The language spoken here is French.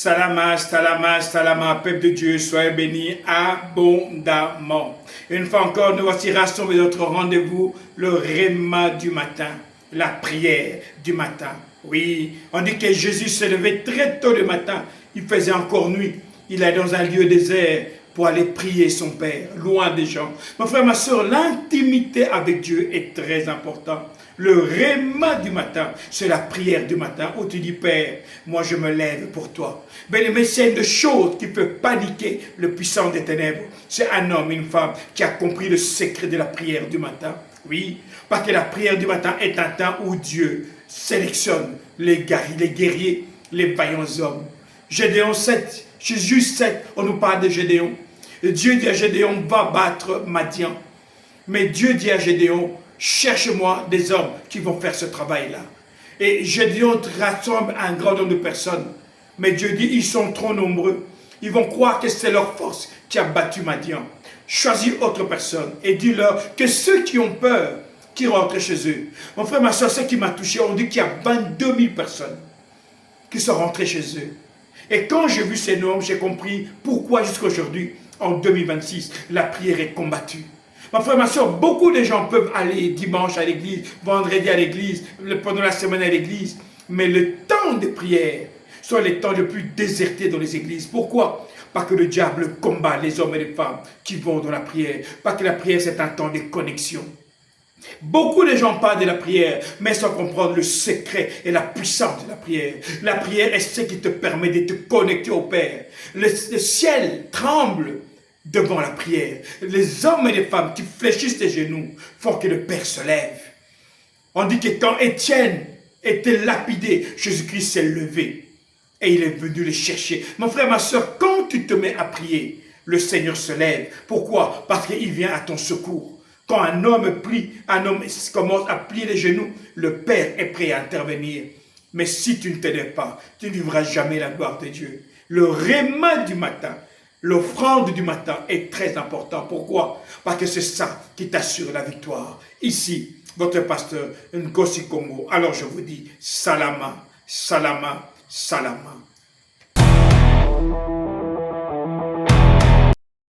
Salama, salama, salama, peuple de Dieu, soyez bénis abondamment. Une fois encore, nous voici rassemblés dans notre rendez-vous, le réma du matin, la prière du matin. Oui, on dit que Jésus se levait très tôt le matin, il faisait encore nuit, il est dans un lieu désert pour aller prier son Père, loin des gens. Mon frère, ma soeur, l'intimité avec Dieu est très importante. Le réma du matin, c'est la prière du matin où tu dis, Père, moi je me lève pour toi. Bien-aimé, c'est une chose qui peut paniquer le puissant des ténèbres. C'est un homme, une femme qui a compris le secret de la prière du matin. Oui, parce que la prière du matin est un temps où Dieu sélectionne les guerriers, les vaillants hommes. Gédéon 7, Jésus 7, on nous parle de Gédéon. Et Dieu dit à Gédéon, va battre Madian. Mais Dieu dit à Gédéon, cherche-moi des hommes qui vont faire ce travail-là. Et Gédéon rassemble un grand nombre de personnes. Mais Dieu dit, ils sont trop nombreux. Ils vont croire que c'est leur force qui a battu Madian. Choisis autre personne et dis-leur que ceux qui ont peur, qui rentrent chez eux. Mon frère, ma soeur, ce qui m'a touché, on dit qu'il y a 22 000 personnes qui sont rentrées chez eux. Et quand j'ai vu ces nombres, j'ai compris pourquoi jusqu'à aujourd'hui, en 2026, la prière est combattue. Mon frère, ma soeur, beaucoup de gens peuvent aller dimanche à l'église, vendredi à l'église, pendant la semaine à l'église, mais le temps de prière sont les temps les plus désertés dans les églises. Pourquoi? Parce que le diable combat les hommes et les femmes qui vont dans la prière. Parce que la prière, c'est un temps de connexion. Beaucoup de gens parlent de la prière, mais sans comprendre le secret et la puissance de la prière. La prière est ce qui te permet de te connecter au Père. Le ciel tremble devant la prière. Les hommes et les femmes qui fléchissent les genoux font que le Père se lève. On dit que quand Étienne était lapidé, Jésus-Christ s'est levé et il est venu le chercher. Mon frère, ma soeur, quand tu te mets à prier, le Seigneur se lève. Pourquoi? Parce qu'il vient à ton secours. Quand un homme prie, un homme commence à plier les genoux, le Père est prêt à intervenir. Mais si tu ne t'aides pas, tu ne vivras jamais la gloire de Dieu. Le réma du matin, l'offrande du matin est très important. Pourquoi? Parce que c'est ça qui t'assure la victoire. Ici, votre pasteur Nkosi Congo. Alors je vous dis, salama, salama, salama.